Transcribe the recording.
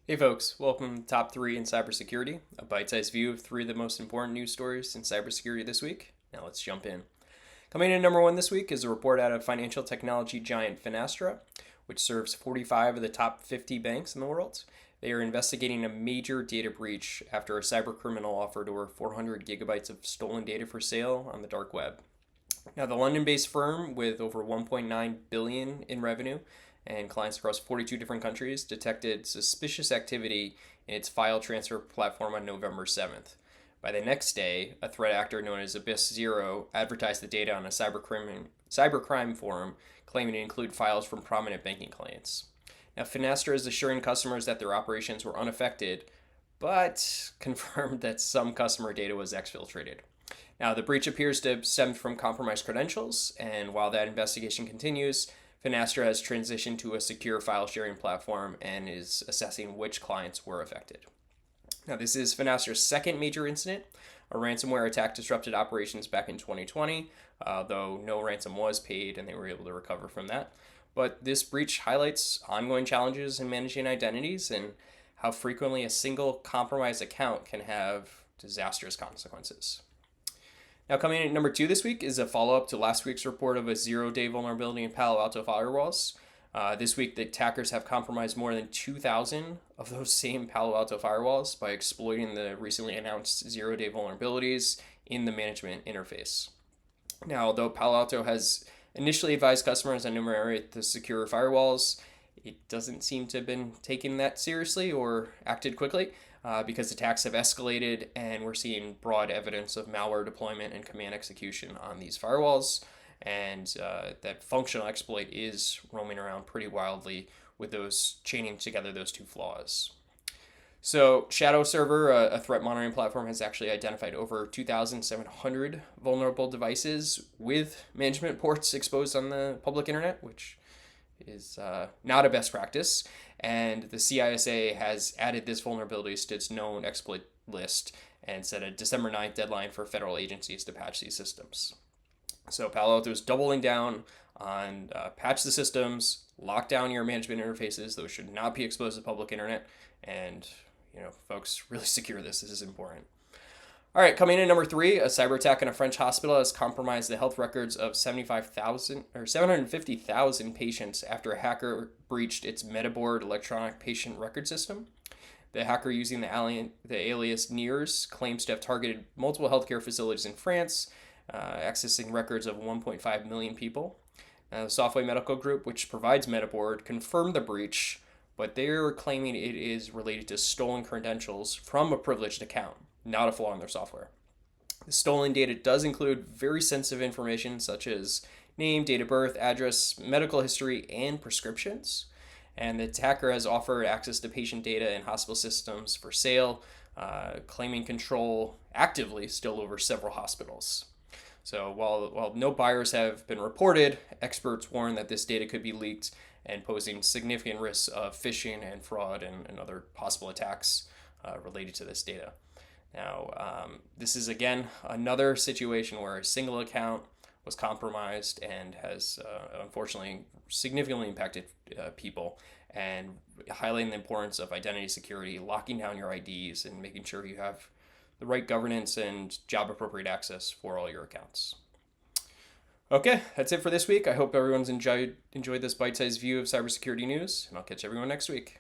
Hey folks, welcome to Top 3 in Cybersecurity, a bite-sized view of 3 of the most important news stories in cybersecurity this week. Now let's jump in. Coming in at number 1 this week is a report out of financial technology giant Finastra, which serves 45 of the top 50 banks in the world. They are investigating a major data breach after a cybercriminal offered over 400 gigabytes of stolen data for sale on the dark web. Now, the London-based firm with over 1.9 billion in revenue and clients across 42 different countries detected suspicious activity in its file transfer platform on November 7th. By the next day, a threat actor known as Abyss Zero advertised the data on a cybercrime forum, claiming to include files from prominent banking clients. Now, Finastra is assuring customers that their operations were unaffected, but confirmed that some customer data was exfiltrated. Now, the breach appears to have stemmed from compromised credentials, and while that investigation continues, Finastra has transitioned to a secure file sharing platform and is assessing which clients were affected. Now, this is Finastra's second major incident. A ransomware attack disrupted operations back in 2020, though no ransom was paid and they were able to recover from that. But this breach highlights ongoing challenges in managing identities and how frequently a single compromised account can have disastrous consequences. Now, coming in at number 2 this week is a follow-up to last week's report of a zero-day vulnerability in Palo Alto Firewalls. This week, the attackers have compromised more than 2,000 of those same Palo Alto firewalls by exploiting the recently announced zero-day vulnerabilities in the management interface. Now, although Palo Alto has initially advised customers on enumerate the secure firewalls, it doesn't seem to have been taken that seriously or acted quickly. Because attacks have escalated and we're seeing broad evidence of malware deployment and command execution on these firewalls. And that functional exploit is roaming around pretty wildly with those chaining together those two flaws. So, Shadow Server, a threat monitoring platform, has actually identified over 2,700 vulnerable devices with management ports exposed on the public internet, which is not a best practice. And the CISA has added this vulnerabilities to its known exploit list and set a December 9th deadline for federal agencies to patch these systems. So Palo Alto is doubling down on patch the systems, lock down your management interfaces. Those should not be exposed to the public internet. And, folks, really secure this. This is important. All right, coming in at number 3, a cyber attack in a French hospital has compromised the health records of 750,000 patients after a hacker breached its MetaBoard electronic patient record system. The hacker, using the alias NEARS, claims to have targeted multiple healthcare facilities in France, accessing records of 1.5 million people. The Software Medical Group, which provides MetaBoard, confirmed the breach, but they're claiming it is related to stolen credentials from a privileged account, not a flaw in their software. The stolen data does include very sensitive information such as name, date of birth, address, medical history, and prescriptions. And the attacker has offered access to patient data in hospital systems for sale, claiming control actively still over several hospitals. So while no buyers have been reported, experts warn that this data could be leaked and posing significant risks of phishing and fraud and other possible attacks related to this data. Now, this is again another situation where a single account was compromised and has unfortunately significantly impacted people, and highlighting the importance of identity security, locking down your IDs, and making sure you have the right governance and job appropriate access for all your accounts. Okay, that's it for this week. I hope everyone's enjoyed this bite-sized view of cybersecurity news, and I'll catch everyone next week.